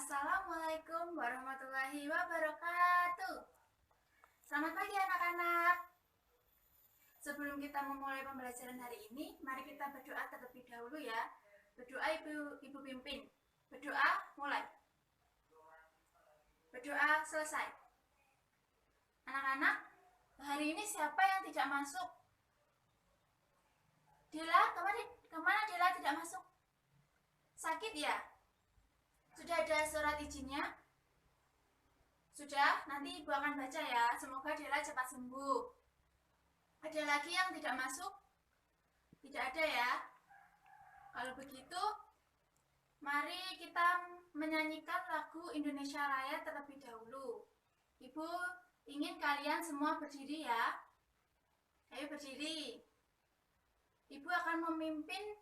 Assalamualaikum warahmatullahi wabarakatuh. Selamat pagi anak-anak. Sebelum kita memulai pembelajaran hari ini, mari kita berdoa terlebih dahulu ya. Berdoa Ibu pimpin. Berdoa mulai. Berdoa selesai. Anak-anak, hari ini siapa yang tidak masuk? Dila, kemana Dila tidak masuk? Sakit ya? Sudah ada surat izinnya? Sudah, nanti Ibu akan baca ya. Semoga Dila cepat sembuh. Ada lagi yang tidak masuk? Tidak ada ya? Kalau begitu, mari kita menyanyikan lagu Indonesia Raya terlebih dahulu. Ibu ingin kalian semua berdiri ya. Ayo berdiri. Ibu akan memimpin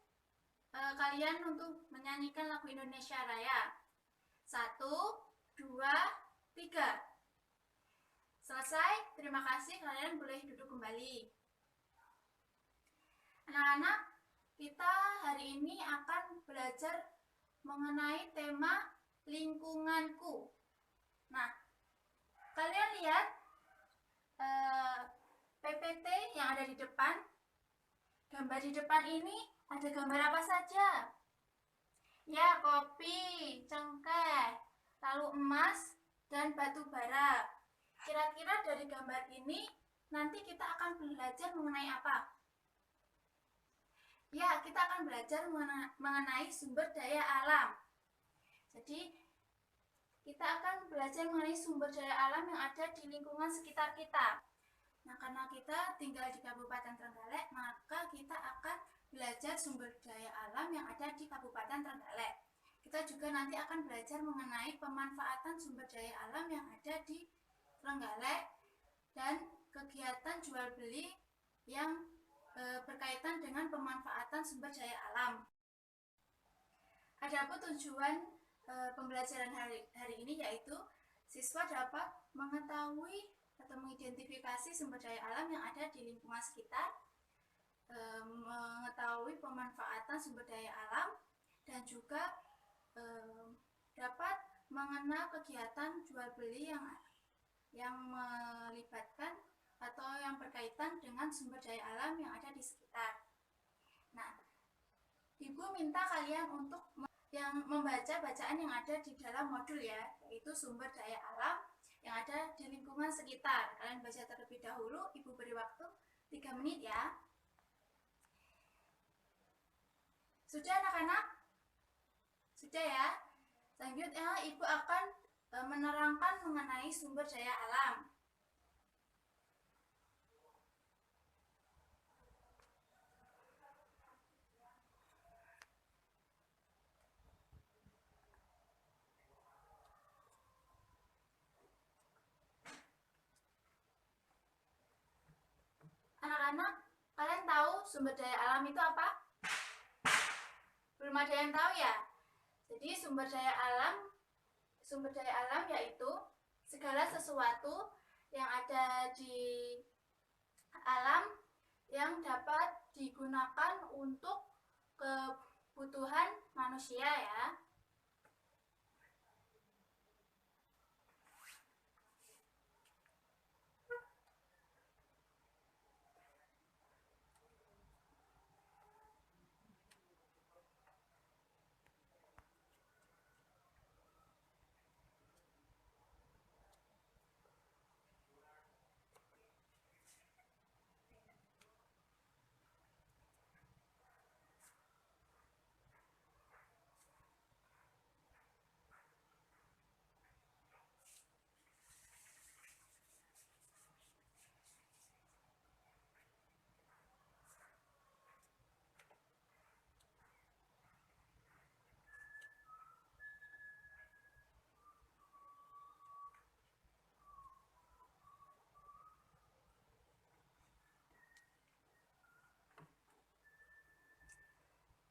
kalian untuk menyanyikan lagu Indonesia Raya. 1, 2, 3. Selesai, terima kasih, kalian boleh duduk kembali. Anak-anak, kita hari ini akan belajar mengenai tema lingkunganku. Nah, kalian lihat PPT yang ada di depan. Gambar di depan ini ada gambar apa saja? Ya, kopi, cengkeh, lalu emas, dan batu bara. Kira-kira dari gambar ini nanti kita akan belajar mengenai apa? Ya, kita akan belajar mengenai sumber daya alam. Jadi, kita akan belajar mengenai sumber daya alam yang ada di lingkungan sekitar kita. Nah, karena kita tinggal di Kabupaten Trenggalek, maka kita akan belajar sumber daya alam yang ada di Kabupaten Trenggalek. Kita juga nanti akan belajar mengenai pemanfaatan sumber daya alam yang ada di Trenggalek dan kegiatan jual beli yang berkaitan dengan pemanfaatan sumber daya alam. Adapun tujuan pembelajaran hari ini yaitu siswa dapat mengetahui atau mengidentifikasi sumber daya alam yang ada di lingkungan sekitar, mengetahui pemanfaatan sumber daya alam, dan juga dapat mengenal kegiatan jual beli yang melibatkan atau yang berkaitan dengan sumber daya alam yang ada di sekitar. Nah, Ibu minta kalian untuk yang membaca bacaan yang ada di dalam modul ya, yaitu sumber daya alam yang ada di lingkungan sekitar. Kalian baca terlebih dahulu, Ibu beri waktu 3 menit ya. Sudah anak-anak? Sudah ya? Selanjutnya Ibu akan menerangkan mengenai sumber daya alam. Anak-anak, kalian tahu sumber daya alam itu apa? Belum ada yang tahu ya? Jadi sumber daya alam yaitu segala sesuatu yang ada di alam yang dapat digunakan untuk kebutuhan manusia ya.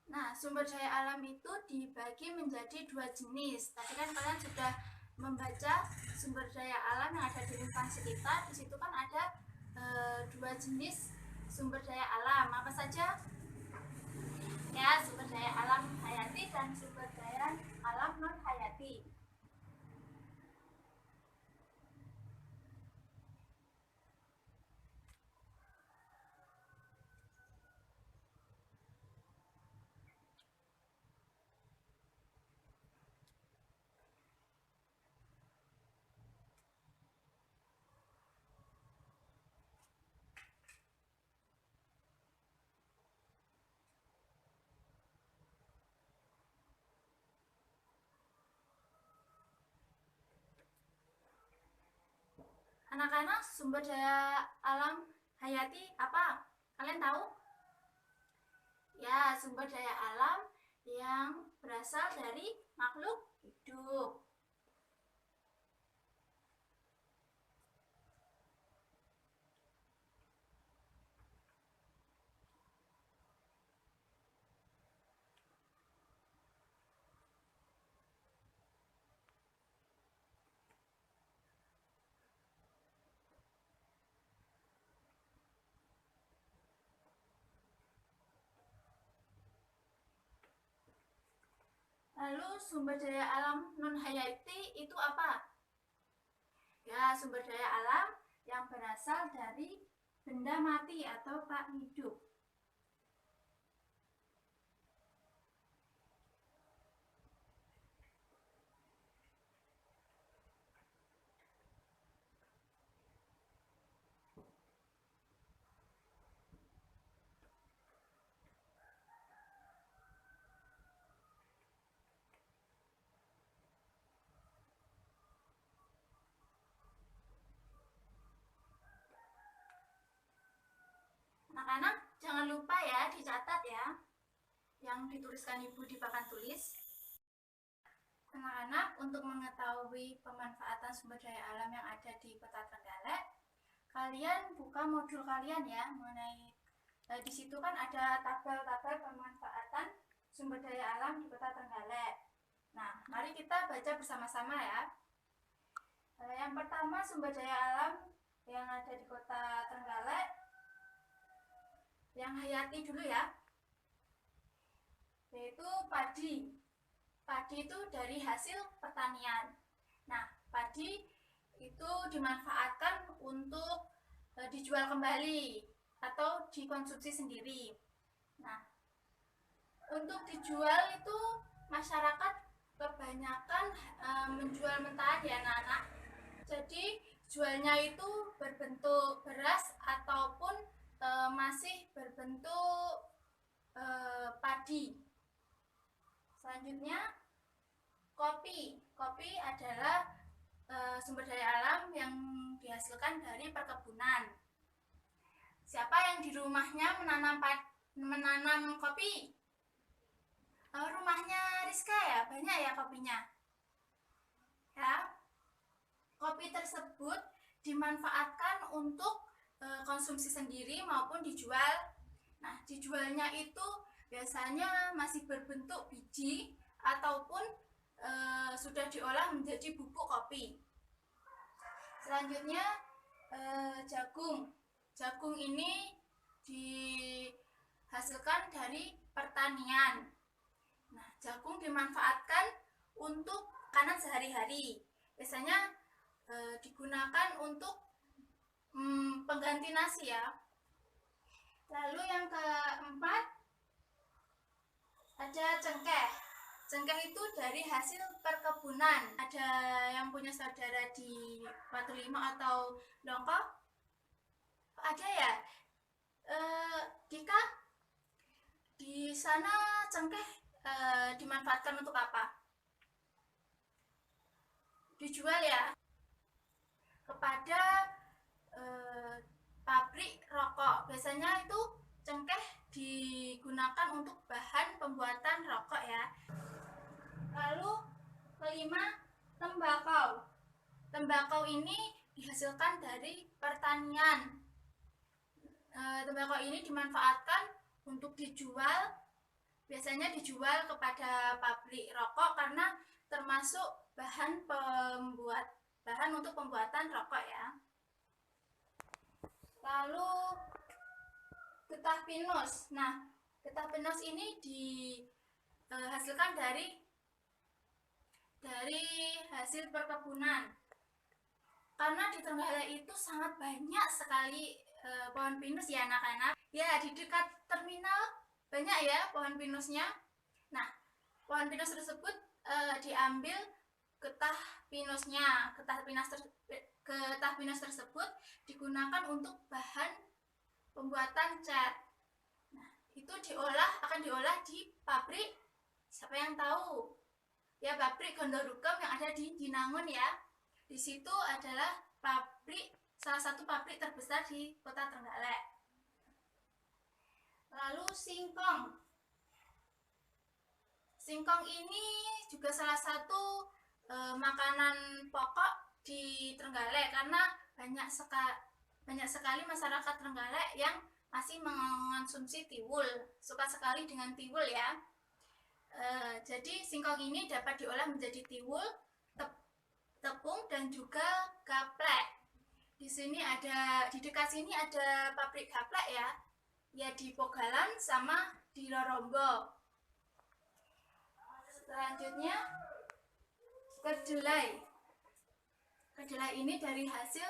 Nah, sumber daya alam itu dibagi menjadi 2 jenis. Tadi kan kalian sudah membaca sumber daya alam yang ada di lingkungan sekitar. Di situ kan ada 2 jenis sumber daya alam. Apa saja? Ya, sumber daya alam hayati dan sumber daya alam non hayati. Anak-anak, sumber daya alam hayati apa? Kalian tahu? Ya, sumber daya alam yang berasal dari makhluk hidup. Lalu sumber daya alam non-hayati itu apa? Ya, sumber daya alam yang berasal dari benda mati atau tak hidup. Anak-anak, jangan lupa ya dicatat ya yang dituliskan Ibu di papan tulis. Anak-anak, untuk mengetahui pemanfaatan sumber daya alam yang ada di Kota Trenggalek, kalian buka modul kalian ya mengenai di situ kan ada tabel-tabel pemanfaatan sumber daya alam di Kota Trenggalek. Nah, mari kita baca bersama-sama ya. Yang pertama, sumber daya alam yang ada di Kota Trenggalek, yang hayati dulu ya, yaitu padi. Padi itu dari hasil pertanian. Nah, padi itu dimanfaatkan untuk dijual kembali atau dikonsumsi sendiri. Nah, untuk dijual itu masyarakat kebanyakan menjual mentah ya anak-anak. Jadi jualnya itu berbentuk beras ataupun masih berbentuk padi. Selanjutnya kopi. Kopi adalah sumber daya alam yang dihasilkan dari perkebunan. Siapa yang di rumahnya menanam kopi? Rumahnya Rizka ya, banyak ya kopinya. Ya, kopi tersebut dimanfaatkan untuk konsumsi sendiri maupun dijual. Nah, dijualnya itu biasanya masih berbentuk biji ataupun sudah diolah menjadi bubuk kopi. Selanjutnya jagung. Jagung ini dihasilkan dari pertanian. Nah, jagung dimanfaatkan untuk makanan sehari-hari. Biasanya digunakan untuk pengganti nasi ya. Lalu yang keempat ada cengkeh. Cengkeh itu dari hasil perkebunan. Ada yang punya saudara di Batu Lima atau Dongko? Ada ya? Dika, di sana cengkeh dimanfaatkan untuk apa? Dijual ya? Kepada pabrik rokok. Biasanya itu cengkeh digunakan untuk bahan pembuatan rokok ya. Lalu kelima, tembakau. Tembakau ini dihasilkan dari pertanian. Tembakau ini dimanfaatkan untuk dijual. Biasanya dijual kepada pabrik rokok karena termasuk bahan untuk pembuatan rokok ya. Lalu getah pinus. Nah, getah pinus ini dihasilkan dari hasil perkebunan. Karena di Trenggalek itu sangat banyak sekali pohon pinus ya anak-anak. Ya, di dekat terminal banyak ya pohon pinusnya. Nah, pohon pinus tersebut diambil getah pinusnya. Getah pinus tersebut digunakan untuk bahan pembuatan cat. Nah, itu akan diolah di pabrik. Siapa yang tahu? Ya, pabrik Gondorukem yang ada di Jinangun ya. Di situ adalah pabrik salah satu pabrik terbesar di Kota Trenggalek. Lalu singkong. Singkong ini juga salah satu makanan pokok di Trenggalek karena banyak sekali masyarakat Trenggalek yang masih mengonsumsi tiwul, suka sekali dengan tiwul ya. Jadi singkong ini dapat diolah menjadi tiwul, tepung dan juga gaplek. Di dekat sini ada pabrik gaplek ya di Pogalan sama di Rorombo. Selanjutnya kedelai. Kedelai ini dari hasil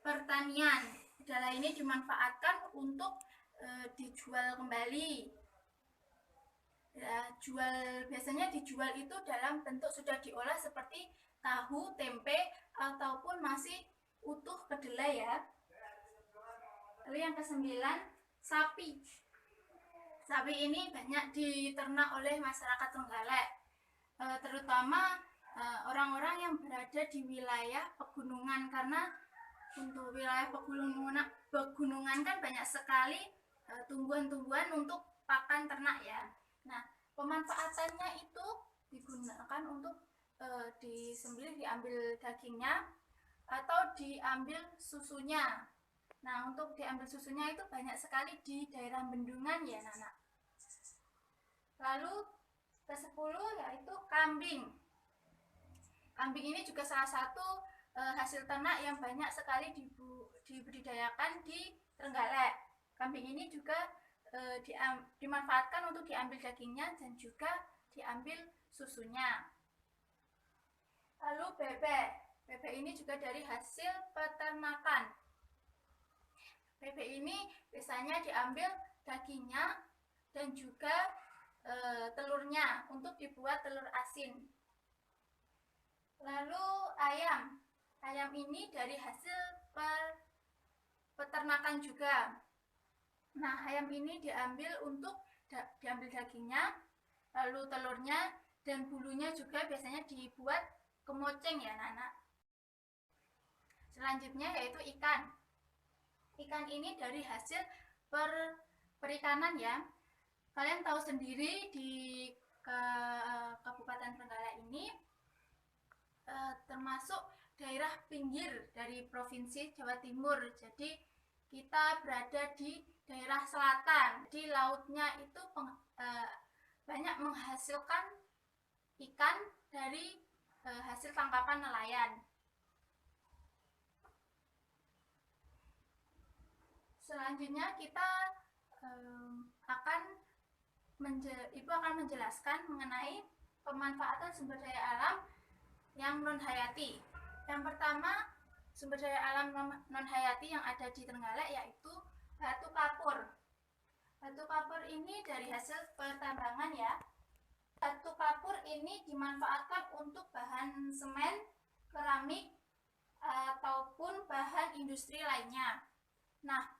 pertanian. Kedelai ini dimanfaatkan untuk dijual kembali. Biasanya dijual itu dalam bentuk sudah diolah seperti tahu, tempe, ataupun masih utuh kedelai ya. Lalu yang ke-9, sapi. Sapi ini banyak diternak oleh masyarakat Trenggalek, terutama orang-orang yang berada di wilayah pegunungan, karena untuk wilayah pegunungan kan banyak sekali tumbuhan-tumbuhan untuk pakan ternak ya. Nah, pemanfaatannya itu digunakan untuk disembelih, diambil dagingnya atau diambil susunya. Nah, untuk diambil susunya itu banyak sekali di daerah bendungan ya, Nana. Lalu ke-10 yaitu kambing. Kambing ini juga salah satu hasil ternak yang banyak sekali dibudidayakan di Trenggalek. Kambing ini juga dimanfaatkan untuk diambil dagingnya dan juga diambil susunya. Lalu bebek. Bebek ini juga dari hasil peternakan. Bebek ini biasanya diambil dagingnya dan juga telurnya untuk dibuat telur asin. Lalu ayam. Ayam ini dari hasil peternakan juga. Nah, ayam ini diambil dagingnya, lalu telurnya dan bulunya juga biasanya dibuat kemoceng ya, Nana. Selanjutnya yaitu ikan. Ikan ini dari hasil perikanan ya. Kalian tahu sendiri di Kabupaten Trenggalek ini termasuk daerah pinggir dari Provinsi Jawa Timur. Jadi kita berada di daerah selatan. Di lautnya itu banyak menghasilkan ikan dari hasil tangkapan nelayan. Selanjutnya kita Ibu akan menjelaskan mengenai pemanfaatan sumber daya alam yang non-hayati. Yang pertama, sumber daya alam non-hayati yang ada di Trenggalek yaitu batu kapur. Batu kapur ini dari hasil pertambangan ya. Batu kapur ini dimanfaatkan untuk bahan semen, keramik, ataupun bahan industri lainnya. Nah,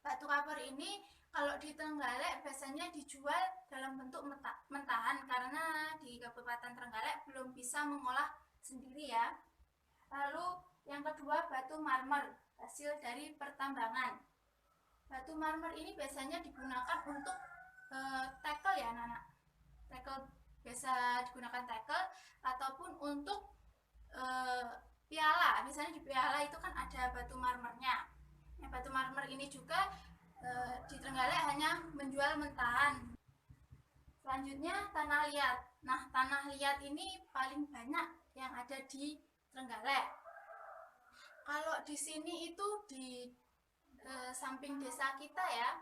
batu kapur ini kalau di Trenggalek biasanya dijual dalam bentuk mentahan karena di Kabupaten Trenggalek belum bisa mengolah sendiri ya. Lalu yang kedua, batu marmer hasil dari pertambangan. Batu marmer ini biasanya digunakan untuk tackle ya, Nana. Tackle biasa digunakan tackle ataupun untuk piala. Misalnya di piala itu kan ada batu marmernya. Nah, batu marmer ini juga di Trenggalek hanya menjual mentahan. Selanjutnya tanah liat. Nah, tanah liat ini paling banyak yang ada di Trenggalek. Kalau di sini itu di samping desa kita ya,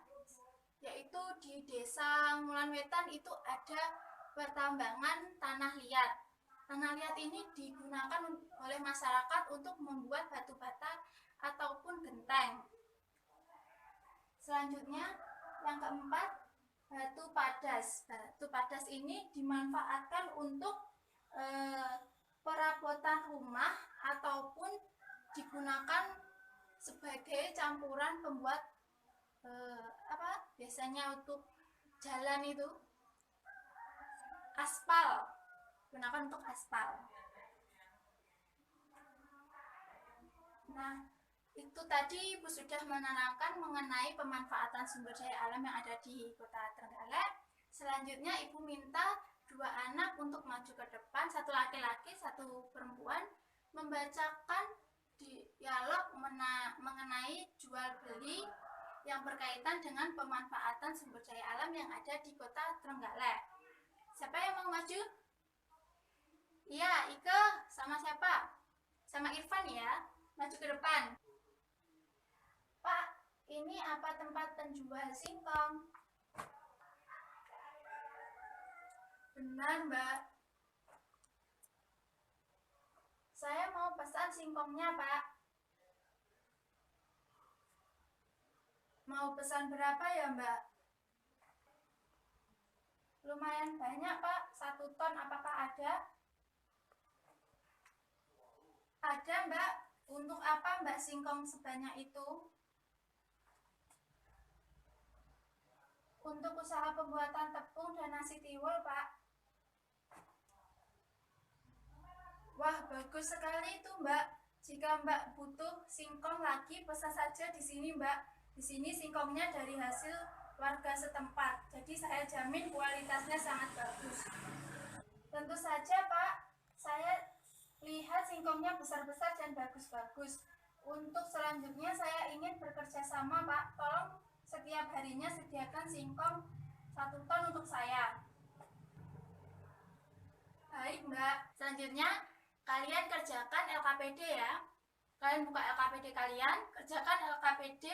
yaitu di Desa Ngulan Wetan itu ada pertambangan tanah liat. Tanah liat ini digunakan oleh masyarakat untuk membuat batu bata ataupun genteng. Selanjutnya yang keempat, batu padas. Batu padas ini dimanfaatkan untuk perabotan rumah ataupun digunakan sebagai campuran pembuat biasanya untuk jalan itu aspal, digunakan untuk aspal. Nah, Itu tadi Ibu sudah menerangkan mengenai pemanfaatan sumber daya alam yang ada di Kota Trenggalek. Selanjutnya Ibu minta 2 anak untuk maju ke depan, 1 laki-laki, 1 perempuan, membacakan dialog mengenai jual beli yang berkaitan dengan pemanfaatan sumber daya alam yang ada di Kota Trenggalek. Siapa yang mau maju? Iya, Ike sama siapa? Sama Irfan ya, maju ke depan. Pak, ini apa tempat penjual singkong? Benar, Mbak. Saya mau pesan singkongnya, Pak. Mau pesan berapa ya, Mbak? Lumayan banyak, Pak. 1 ton apakah ada? Ada, Mbak. Untuk apa, Mbak, singkong sebanyak itu? Untuk usaha pembuatan tepung dan nasi tiwul, Pak. Wah, bagus sekali itu, Mbak. Jika Mbak butuh singkong lagi, pesan saja di sini, Mbak. Di sini singkongnya dari hasil warga setempat. Jadi saya jamin kualitasnya sangat bagus. Tentu saja, Pak. Saya lihat singkongnya besar-besar dan bagus-bagus. Untuk selanjutnya saya ingin bekerja sama, Pak. Tolong setiap harinya sediakan singkong 1 ton untuk saya. Baik, Mbak. Selanjutnya kalian kerjakan LKPD ya. Kalian buka LKPD kalian, kerjakan LKPD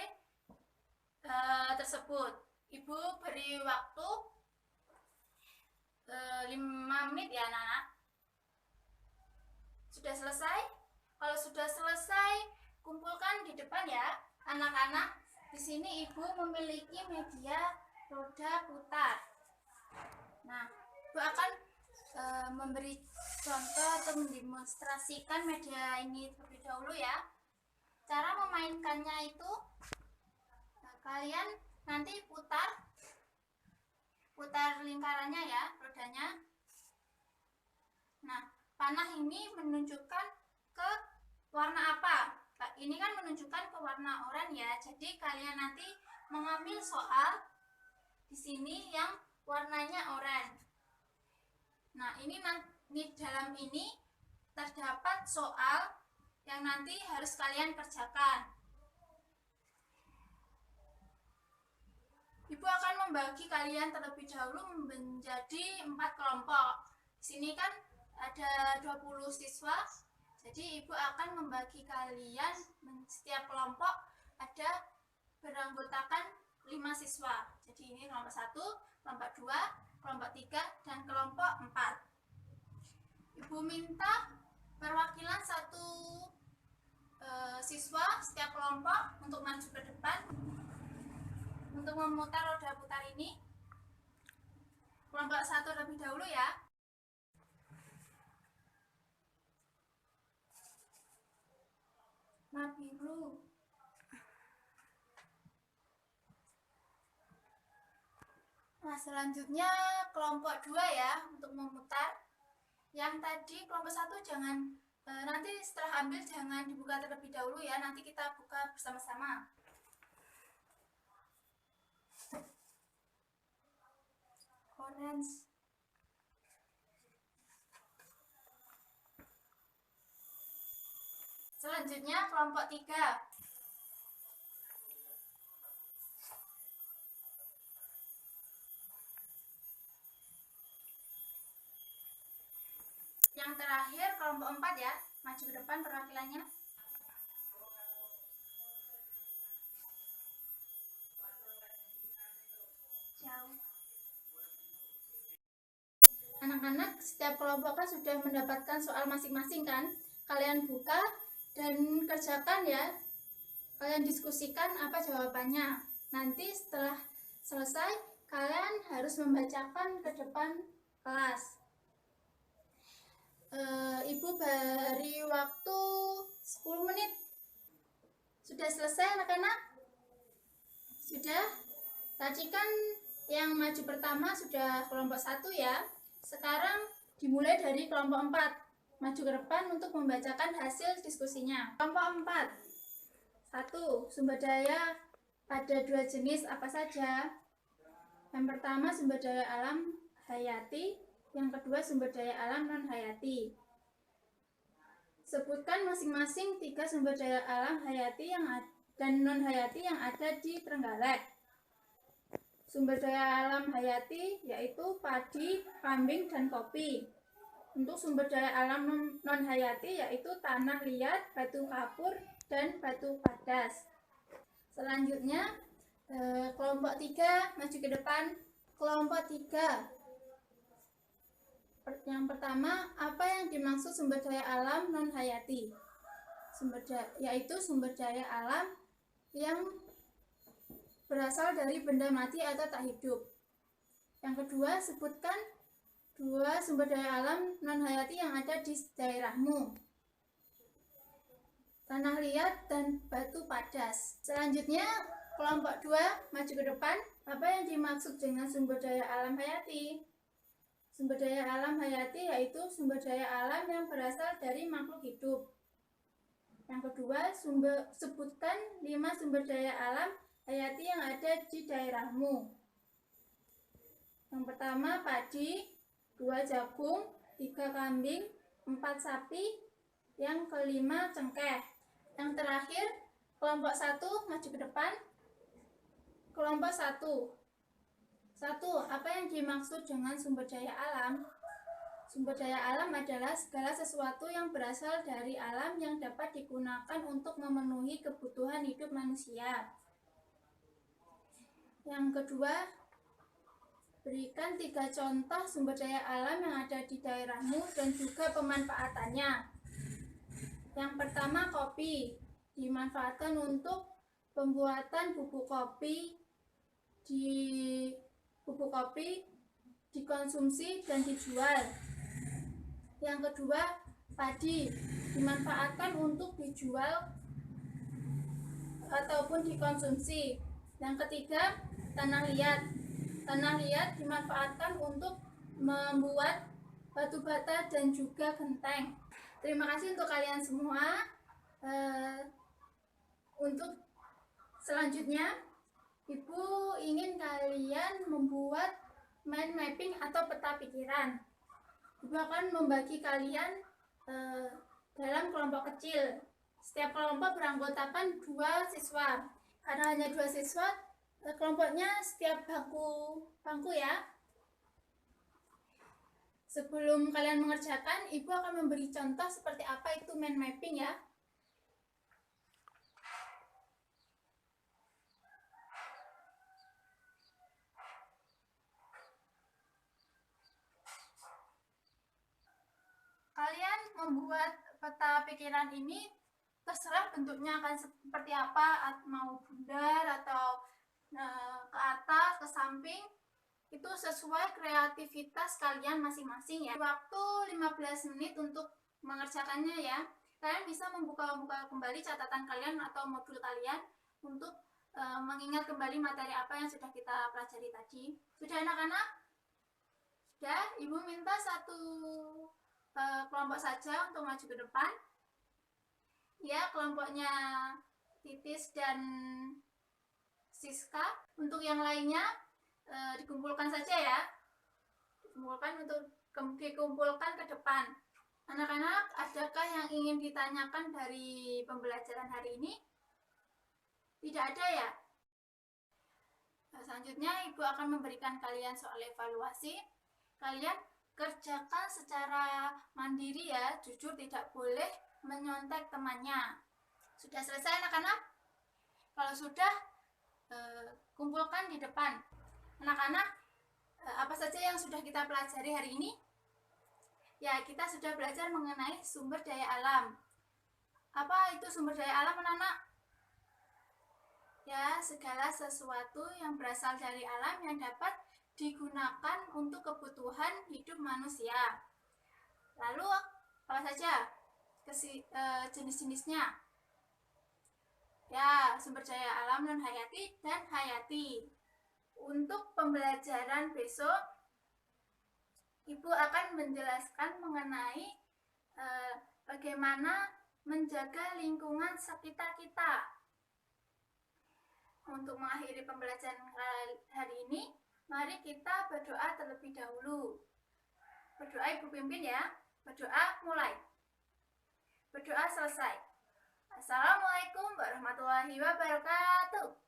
tersebut. Ibu beri waktu 5 menit ya, anak-anak. Sudah selesai? Kalau sudah selesai, kumpulkan di depan ya, anak-anak. Di sini Ibu memiliki media roda putar. Nah, Ibu akan memberi contoh atau mendemonstrasikan media ini terlebih dahulu ya. Cara memainkannya itu kalian nanti putar lingkarannya ya, rodanya. Nah, panah ini menunjukkan ke warna apa? Ini kan menunjukkan ke warna oranye ya. Jadi kalian nanti mengambil soal di sini yang warnanya oranye. Nah, ini dalam ini terdapat soal yang nanti harus kalian kerjakan. Ibu akan membagi kalian terlebih dahulu menjadi 4 kelompok. Di sini kan ada 20 siswa. Jadi Ibu akan membagi kalian setiap kelompok ada beranggotakan 5 siswa. Jadi ini kelompok 1, kelompok 2, kelompok 3, dan kelompok 4. Ibu minta perwakilan 1 siswa setiap kelompok untuk maju ke depan untuk memutar roda putar ini. Kelompok 1 terlebih dahulu ya. Warna biru. Nah, selanjutnya kelompok 2 ya untuk memutar. Yang tadi kelompok 1 jangan nanti setelah ambil jangan dibuka terlebih dahulu ya, nanti kita buka bersama-sama. Orange. Selanjutnya kelompok 3. Yang terakhir kelompok 4 ya, maju ke depan perwakilannya. Jauh. Anak-anak, setiap kelompok kan sudah mendapatkan soal masing-masing kan? Kalian buka dan kerjakan ya. Kalian diskusikan apa jawabannya. Nanti setelah selesai, kalian harus membacakan ke depan kelas. Ibu beri waktu 10 menit. Sudah selesai anak-anak? Sudah? Tadi kan yang maju pertama sudah kelompok 1 ya. Sekarang dimulai dari kelompok 4. Maju ke depan untuk membacakan hasil diskusinya. Kelompok 4. 1. Sumber daya ada 2 jenis apa saja? Yang pertama sumber daya alam hayati, yang kedua sumber daya alam non-hayati. Sebutkan masing-masing 3 sumber daya alam hayati dan non-hayati yang ada di Trenggalek. Sumber daya alam hayati yaitu padi, kambing, dan kopi. Untuk sumber daya alam non-hayati yaitu tanah liat, batu kapur, dan batu padas. Selanjutnya, kelompok 3 maju ke depan. Kelompok 3. Yang pertama, apa yang dimaksud sumber daya alam non-hayati? Yaitu sumber daya alam yang berasal dari benda mati atau tak hidup. Yang kedua, sebutkan 2 sumber daya alam non-hayati yang ada di daerahmu. Tanah liat dan batu padas. Selanjutnya, kelompok 2 maju ke depan. Apa yang dimaksud dengan sumber daya alam hayati? Sumber daya alam hayati yaitu sumber daya alam yang berasal dari makhluk hidup. Yang kedua, sebutkan 5 sumber daya alam hayati yang ada di daerahmu. Yang pertama padi, 2 jagung, 3 kambing, 4 sapi, yang kelima cengkeh. Yang terakhir, kelompok 1 maju ke depan. Kelompok 1. 1. Apa yang dimaksud dengan sumber daya alam? Sumber daya alam adalah segala sesuatu yang berasal dari alam yang dapat digunakan untuk memenuhi kebutuhan hidup manusia. Yang kedua, berikan 3 contoh sumber daya alam yang ada di daerahmu dan juga pemanfaatannya. Yang pertama, kopi. Dimanfaatkan untuk pembuatan bubuk kopi, dikonsumsi dan dijual. Yang kedua, padi. Dimanfaatkan untuk dijual ataupun dikonsumsi. Yang ketiga, tanah liat. Tanah liat dimanfaatkan untuk membuat batu bata dan juga genteng. Terima kasih untuk kalian semua. Untuk selanjutnya, Ibu ingin kalian membuat mind mapping atau peta pikiran. Ibu akan membagi kalian dalam kelompok kecil. Setiap kelompok beranggotakan 2 siswa. Karena hanya 2 siswa, kelompoknya setiap bangku ya. Sebelum kalian mengerjakan, Ibu akan memberi contoh seperti apa itu mind mapping ya. Kalian membuat peta pikiran ini, terserah bentuknya akan seperti apa, mau bundar atau ke atas, ke samping, itu sesuai kreativitas kalian masing-masing ya. Waktu 15 menit untuk mengerjakannya ya. Kalian bisa membuka kembali catatan kalian atau modul kalian untuk mengingat kembali materi apa yang sudah kita pelajari tadi. Sudah anak-anak? Sudah? Ibu minta 1 kelompok saja untuk maju ke depan. Ya, kelompoknya Titis dan Siska. Untuk yang lainnya dikumpulkan saja ya. Dikumpulkan ke depan. Anak-anak, adakah yang ingin ditanyakan dari pembelajaran hari ini? Tidak ada ya? Selanjutnya Ibu akan memberikan kalian soal evaluasi. Kalian kerjakan secara mandiri ya, jujur, tidak boleh menyontek temannya. Sudah selesai anak-anak? Kalau sudah, kumpulkan di depan. Anak-anak, apa saja yang sudah kita pelajari hari ini? Ya, kita sudah belajar mengenai sumber daya alam. Apa itu sumber daya alam anak-anak? Ya, segala sesuatu yang berasal dari alam yang dapat digunakan untuk kebutuhan hidup manusia. Lalu apa saja jenis-jenisnya? Ya, sumber daya alam non-hayati dan hayati. Untuk pembelajaran besok, Ibu akan menjelaskan mengenai bagaimana menjaga lingkungan sekitar kita. Untuk mengakhiri pembelajaran hari ini, mari kita berdoa terlebih dahulu. Berdoa Ibu pimpin ya. Berdoa mulai. Berdoa selesai. Assalamualaikum warahmatullahi wabarakatuh.